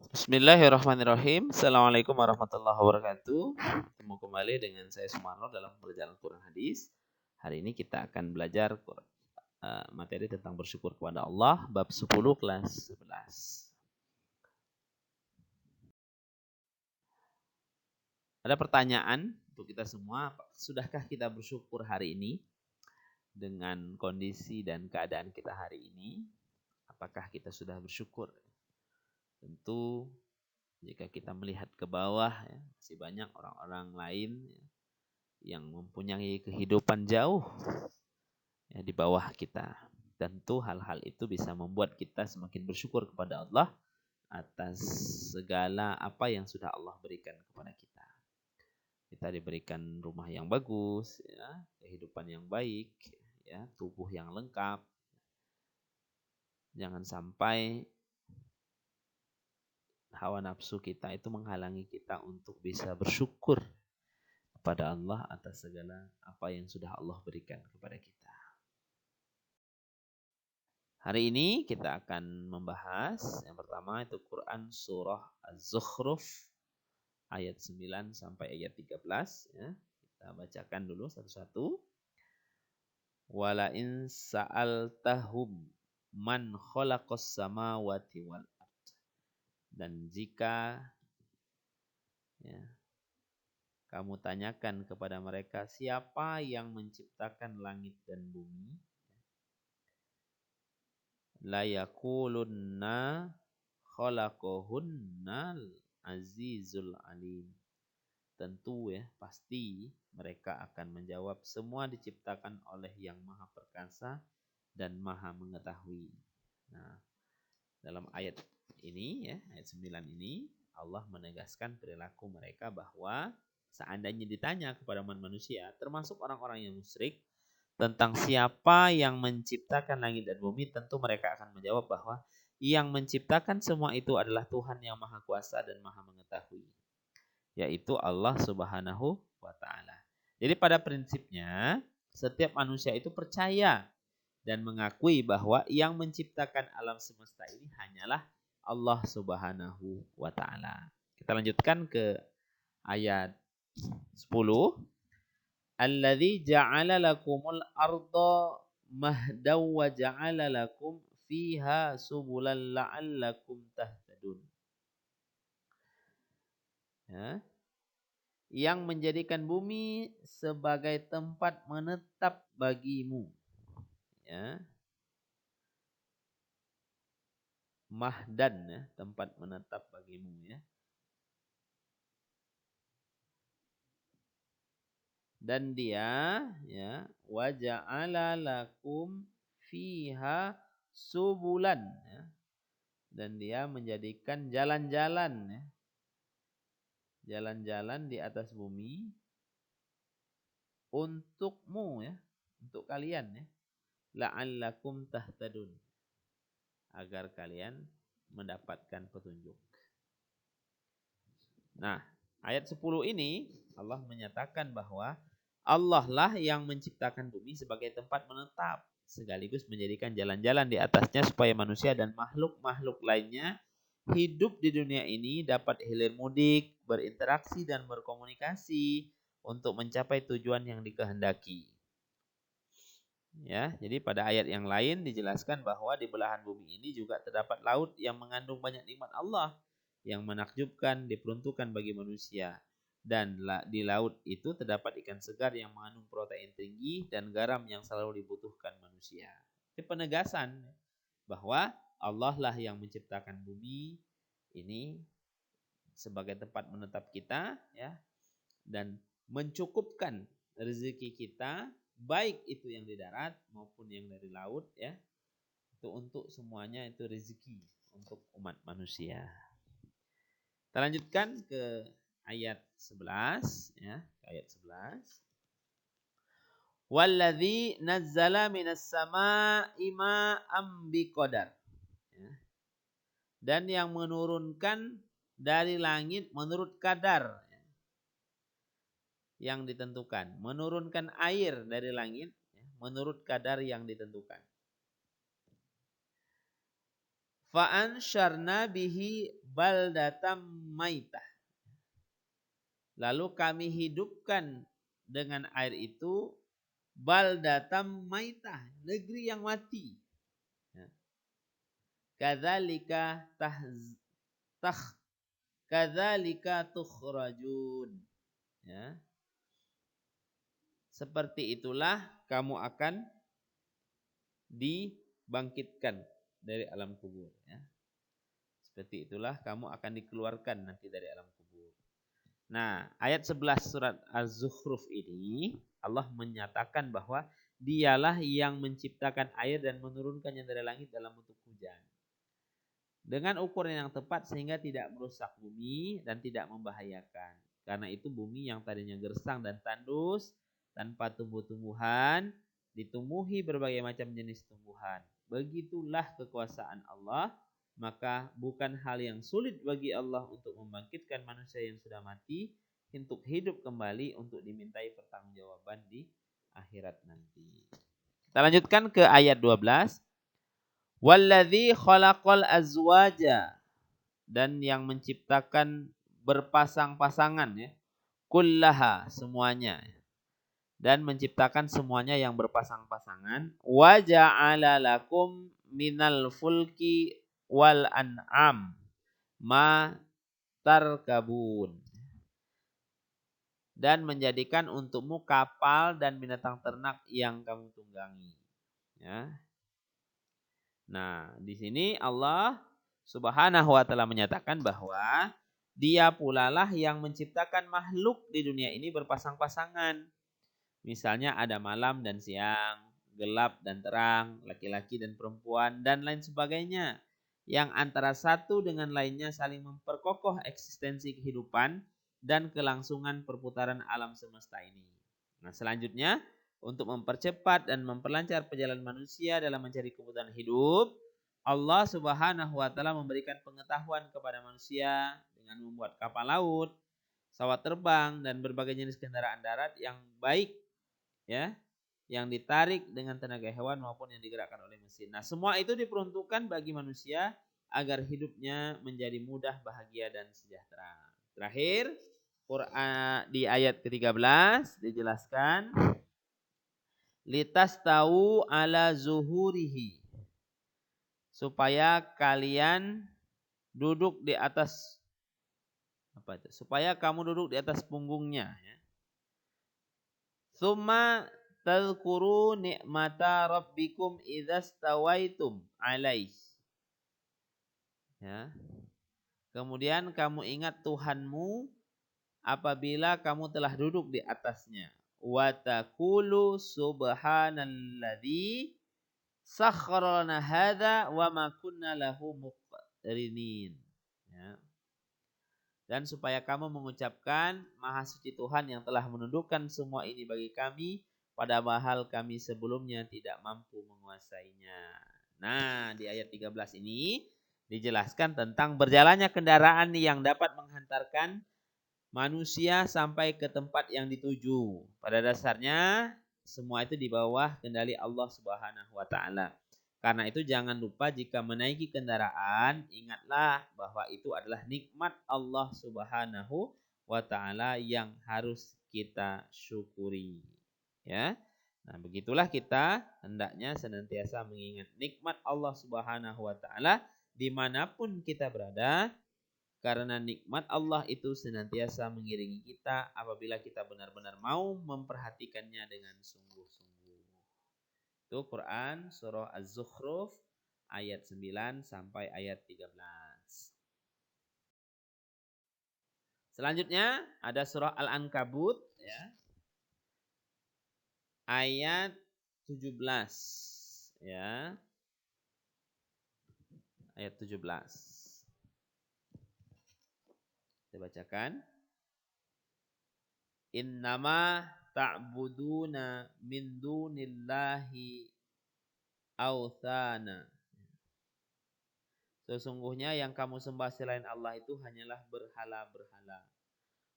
Bismillahirrahmanirrahim. Assalamualaikum warahmatullahi wabarakatuh. Ketemu kembali dengan saya Sumarno dalam perjalanan Quran Hadis. Hari ini kita akan belajar materi tentang bersyukur kepada Allah, bab 10 kelas 11. Ada pertanyaan untuk kita semua, sudahkah kita bersyukur hari ini dengan kondisi dan keadaan kita hari ini? Apakah kita sudah bersyukur? Tentu jika kita melihat ke bawah, masih banyak orang-orang lain yang mempunyai kehidupan jauh di bawah kita. Tentu hal-hal itu bisa membuat kita semakin bersyukur kepada Allah atas segala apa yang sudah Allah berikan kepada kita. Kita diberikan rumah yang bagus, kehidupan yang baik, tubuh yang lengkap. Jangan sampai hawa nafsu kita itu menghalangi kita untuk bisa bersyukur kepada Allah atas segala apa yang sudah Allah berikan kepada kita. Hari ini kita akan membahas yang pertama itu Quran surah Az-Zukhruf ayat 9 sampai ayat 13 ya. Kita bacakan dulu satu-satu. Wala in sa'altahum man khalaqas samawati wal ard. Dan jika kamu tanyakan kepada mereka siapa yang menciptakan langit dan bumi, la yaqulunna khalaqahunnal azizul alim. Tentu pasti mereka akan menjawab semua diciptakan oleh yang maha perkasa dan maha mengetahui. Nah, dalam ayat ini ayat 9 ini Allah menegaskan perilaku mereka bahwa seandainya ditanya kepada manusia, termasuk orang-orang yang musyrik, tentang siapa yang menciptakan langit dan bumi, tentu mereka akan menjawab bahwa yang menciptakan semua itu adalah Tuhan yang Maha Kuasa dan Maha Mengetahui, yaitu Allah Subhanahu wa Ta'ala. Jadi pada prinsipnya setiap manusia itu percaya dan mengakui bahwa yang menciptakan alam semesta ini hanyalah Allah Subhanahu wa Ta'ala. Kita lanjutkan ke ayat 10. Alladzi ja'ala lakumul arda mahdaw wa ja'ala lakum fiha subulan la'allakum tahtadun. Yang menjadikan bumi sebagai tempat menetap bagimu. Mahdan, tempat menetap bagimu. Dan dia wa ja'ala lakum fiha subulan, dan dia menjadikan jalan-jalan jalan-jalan di atas bumi untukmu, untuk kalian, la'allakum tahtadun, agar kalian mendapatkan petunjuk. Nah, ayat 10 ini Allah menyatakan bahwa Allah lah yang menciptakan bumi sebagai tempat menetap, sekaligus menjadikan jalan-jalan di atasnya supaya manusia dan makhluk-makhluk lainnya hidup di dunia ini dapat hilir mudik, berinteraksi dan berkomunikasi untuk mencapai tujuan yang dikehendaki. Jadi pada ayat yang lain dijelaskan bahwa di belahan bumi ini juga terdapat laut yang mengandung banyak nikmat Allah yang menakjubkan diperuntukkan bagi manusia. Dan di laut itu terdapat ikan segar yang mengandung protein tinggi dan garam yang selalu dibutuhkan manusia. Ini penegasan bahwa Allah lah yang menciptakan bumi ini sebagai tempat menetap kita, dan mencukupkan rezeki kita, baik itu yang di darat maupun yang dari laut, itu untuk semuanya itu rezeki untuk umat manusia. Kita lanjutkan ke ayat 11, ayat 11. Walladzi nazzala minas sama'i ma'am biqadar. Dan yang menurunkan dari langit menurut kadar yang ditentukan. Menurunkan air dari langit menurut kadar yang ditentukan. fa ansyarna bihi baldatam maitah. Lalu kami hidupkan dengan air itu baldatam maitah, negeri yang mati. Kadzalika kadzalika tukhrajun. Ya. Seperti itulah kamu akan dibangkitkan dari alam kubur. Ya. Seperti itulah kamu akan dikeluarkan nanti dari alam kubur. Nah, ayat 11 surat Az-Zukhruf ini Allah menyatakan bahwa dialah yang menciptakan air dan menurunkannya dari langit dalam bentuk hujan. Dengan ukuran yang tepat sehingga tidak merusak bumi dan tidak membahayakan. Karena itu bumi yang tadinya gersang dan tandus tanpa tumbuh-tumbuhan ditumbuhi berbagai macam jenis tumbuhan. Begitulah kekuasaan Allah, maka bukan hal yang sulit bagi Allah untuk membangkitkan manusia yang sudah mati untuk hidup kembali untuk dimintai pertanggungjawaban di akhirat nanti. Kita lanjutkan ke ayat 12. Walladzi khalaqal azwaja, dan yang menciptakan berpasang-pasangan ya, kullaha semuanya, dan menciptakan semuanya yang berpasang-pasangan, wa ja'ala lakum minal fulki wal an'am ma tarkabun, dan menjadikan untukmu kapal dan binatang ternak yang kamu tunggangi. Ya. Nah, di sini Allah Subhanahu wa taala menyatakan bahwa Dia pula lah yang menciptakan makhluk di dunia ini berpasang-pasangan. Misalnya ada malam dan siang, gelap dan terang, laki-laki dan perempuan, dan lain sebagainya. Yang antara satu dengan lainnya saling memperkokoh eksistensi kehidupan dan kelangsungan perputaran alam semesta ini. Nah, selanjutnya, untuk mempercepat dan memperlancar perjalanan manusia dalam mencari kebutuhan hidup, Allah Subhanahu wa taala memberikan pengetahuan kepada manusia dengan membuat kapal laut, pesawat terbang, dan berbagai jenis kendaraan darat yang baik, ya, yang ditarik dengan tenaga hewan maupun yang digerakkan oleh mesin. Nah, semua itu diperuntukkan bagi manusia agar hidupnya menjadi mudah, bahagia, dan sejahtera. Terakhir, Quran di ayat ke-13 dijelaskan litas tahu ala zuhurihi, supaya kalian duduk di atas apa itu? Supaya kamu duduk di atas punggungnya, ya. Tsumma tadhkuru ni'mata rabbikum idza stawaitum alaih. Ya. Kemudian kamu ingat Tuhanmu apabila kamu telah duduk di atasnya. Wa taqulu subhanalladzi sakhkhara lana hadza wa ma kunna lahu muqrinin. Ya. Dan supaya kamu mengucapkan Maha Suci Tuhan yang telah menundukkan semua ini bagi kami, padahal kami sebelumnya tidak mampu menguasainya. Nah, di ayat 13 ini dijelaskan tentang berjalannya kendaraan yang dapat menghantarkan manusia sampai ke tempat yang dituju. Pada dasarnya semua itu di bawah kendali Allah Subhanahu wa taala. Karena itu jangan lupa jika menaiki kendaraan, ingatlah bahwa itu adalah nikmat Allah Subhanahu wa taala yang harus kita syukuri. Ya. Nah, begitulah kita hendaknya senantiasa mengingat nikmat Allah Subhanahu wa taala dimanapun kita berada. Karena nikmat Allah itu senantiasa mengiringi kita apabila kita benar-benar mau memperhatikannya dengan sungguh-sungguh. Itu Quran surah Az-Zukhruf ayat 9 sampai ayat 13. Selanjutnya ada surah Al-Ankabut, ya. Ayat 17, ya. Ayat 17. Saya bacakan. Innama ta'buduna min dunillahi authana. Sesungguhnya yang kamu sembah selain Allah itu hanyalah berhala-berhala.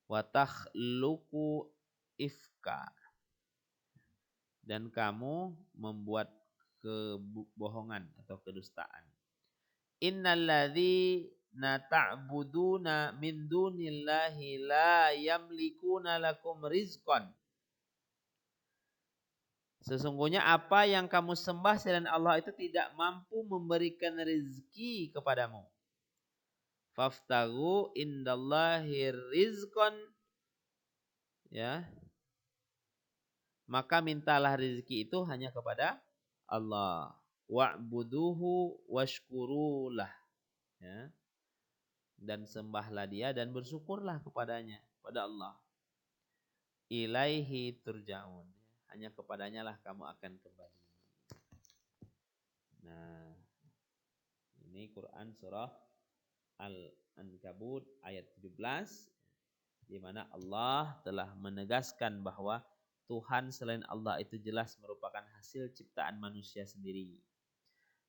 Wa takhluqu ifka. Dan kamu membuat kebohongan atau kedustaan. innalladzina ta'buduna min dunillahi la yamlikuna lakum rizqan. Sesungguhnya apa yang kamu sembah selain Allah itu tidak mampu memberikan rezeki kepadamu. Faftagu indallahi rizqan, ya. Maka mintalah rezeki itu hanya kepada Allah. Wa'buduhu washkurulah, ya. Dan sembahlah Dia dan bersyukurlah kepadanya, pada Allah. Ilaihi turja'un. Hanya kepadanya lah kamu akan kembali. Nah, ini Quran surah Al-Ankabut ayat 17, di mana Allah telah menegaskan bahwa Tuhan selain Allah itu jelas merupakan hasil ciptaan manusia sendiri.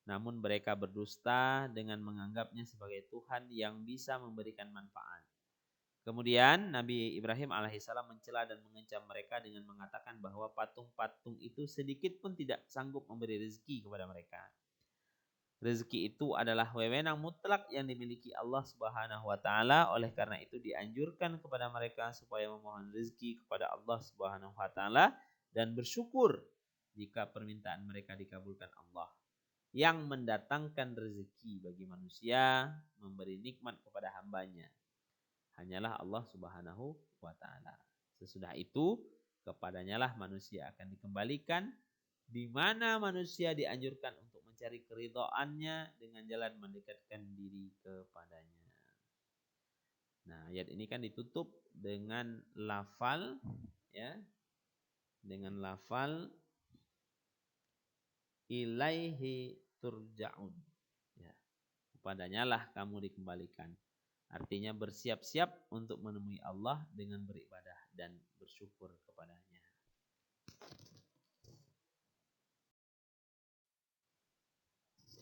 Namun mereka berdusta dengan menganggapnya sebagai Tuhan yang bisa memberikan manfaat. Kemudian Nabi Ibrahim alaihissalam mencela dan mengancam mereka dengan mengatakan bahwa patung-patung itu sedikit pun tidak sanggup memberi rezeki kepada mereka. Rezeki itu adalah wewenang mutlak yang dimiliki Allah Subhanahu wa taala. Oleh karena itu dianjurkan kepada mereka supaya memohon rezeki kepada Allah Subhanahu wa taala dan bersyukur jika permintaan mereka dikabulkan Allah. Yang mendatangkan rezeki bagi manusia, memberi nikmat kepada hambanya, hanyalah Allah Subhanahu wa taala. Sesudah itu kepadanya lah manusia akan dikembalikan, di mana manusia dianjurkan untuk mencari keridhaannya dengan jalan mendekatkan diri kepadanya. Nah, ayat ini kan ditutup dengan lafal, ya. Dengan lafal ilaihi turja'un. Ya. Kepadanya lah kamu dikembalikan. Artinya bersiap-siap untuk menemui Allah dengan beribadah dan bersyukur kepadanya.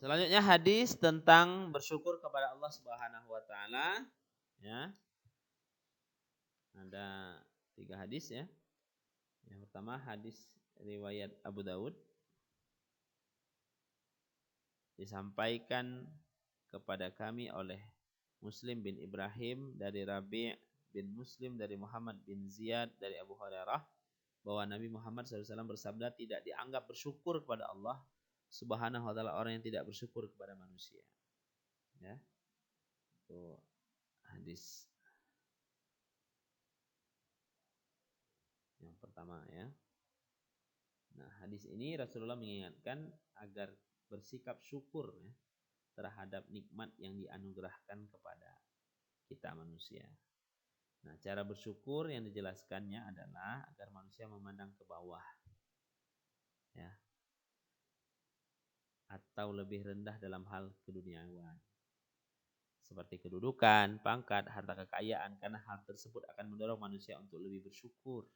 Selanjutnya hadis tentang bersyukur kepada Allah Subhanahu wa taala, ya. Ada 3 hadis, ya. Yang pertama hadis riwayat Abu Daud, disampaikan kepada kami oleh Muslim bin Ibrahim dari Rabi' bin Muslim dari Muhammad bin Ziyad dari Abu Hurairah bahwa Nabi Muhammad SAW bersabda, tidak dianggap bersyukur kepada Allah Subhanahu wa taala orang yang tidak bersyukur kepada manusia. Ya. Itu hadis yang pertama, ya. Nah, hadis ini Rasulullah mengingatkan agar bersikap syukur, ya, terhadap nikmat yang dianugerahkan kepada kita manusia. Nah, cara bersyukur yang dijelaskannya adalah agar manusia memandang ke bawah, ya, atau lebih rendah dalam hal keduniawian, seperti kedudukan, pangkat, harta kekayaan, karena hal tersebut akan mendorong manusia untuk lebih bersyukur.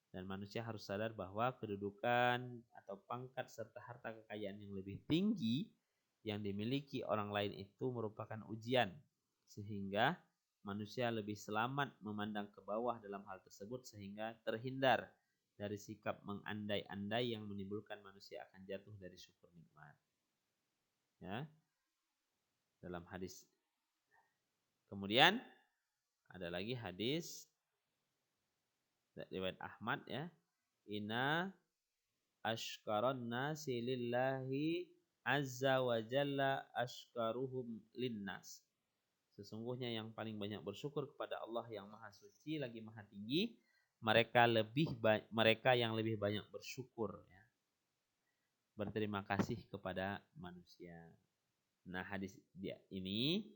Dan manusia harus sadar bahwa kedudukan atau pangkat serta harta kekayaan yang lebih tinggi yang dimiliki orang lain itu merupakan ujian, sehingga manusia lebih selamat memandang ke bawah dalam hal tersebut sehingga terhindar dari sikap mengandai-andai yang menimbulkan manusia akan jatuh dari syukur nikmat. Ya. Dalam hadis. Kemudian ada lagi hadis riwayat Ahmad, ya. Inna ashkaron nasi lillahi azza wa jalla ashkaruhum linnas. Sesungguhnya yang paling banyak bersyukur kepada Allah yang maha suci lagi maha tinggi, mereka yang lebih banyak bersyukur, ya. Berterima kasih kepada manusia. Nah, hadis ini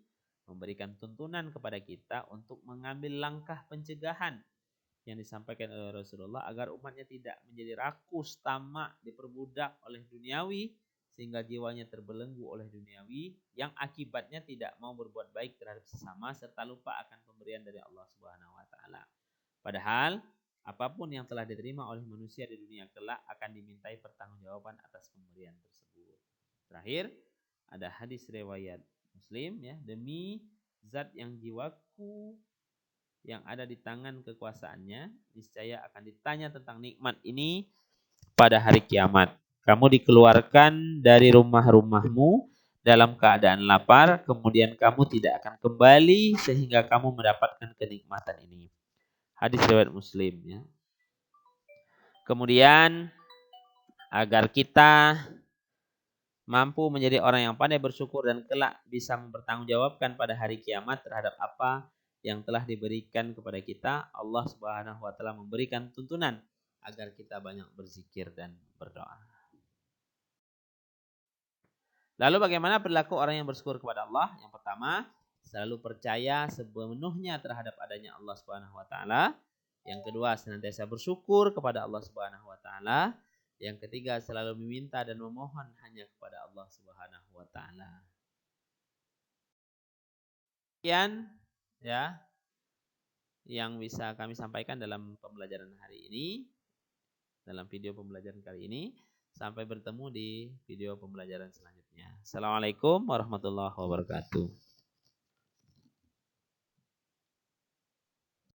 memberikan tuntunan kepada kita untuk mengambil langkah pencegahan yang disampaikan oleh Rasulullah agar umatnya tidak menjadi rakus, tamak, diperbudak oleh duniawi sehingga jiwanya terbelenggu oleh duniawi yang akibatnya tidak mau berbuat baik terhadap sesama serta lupa akan pemberian dari Allah Subhanahu wa taala. Padahal apapun yang telah diterima oleh manusia di dunia kelak akan dimintai pertanggungjawaban atas pemberian tersebut. Terakhir ada hadis riwayat Muslim, ya, demi zat yang jiwaku yang ada di tangan kekuasaannya, niscaya akan ditanya tentang nikmat ini pada hari kiamat. Kamu dikeluarkan dari rumah-rumahmu dalam keadaan lapar, kemudian kamu tidak akan kembali sehingga kamu mendapatkan kenikmatan ini. Hadis riwayat Muslim ya. Kemudian agar kita mampu menjadi orang yang pandai bersyukur dan kelak bisa mempertanggungjawabkan pada hari kiamat terhadap apa yang telah diberikan kepada kita, Allah Subhanahu wa taala memberikan tuntunan agar kita banyak berzikir dan berdoa. Lalu bagaimana perilaku orang yang bersyukur kepada Allah? Yang pertama, selalu percaya sepenuhnya terhadap adanya Allah Subhanahu wa taala. Yang kedua, senantiasa bersyukur kepada Allah Subhanahu wa taala. Yang ketiga, selalu meminta dan memohon hanya kepada Allah Subhanahu wa taala. Sekian ya yang bisa kami sampaikan dalam pembelajaran hari ini, dalam video pembelajaran kali ini. Sampai bertemu di video pembelajaran selanjutnya. Assalamualaikum warahmatullahi wabarakatuh.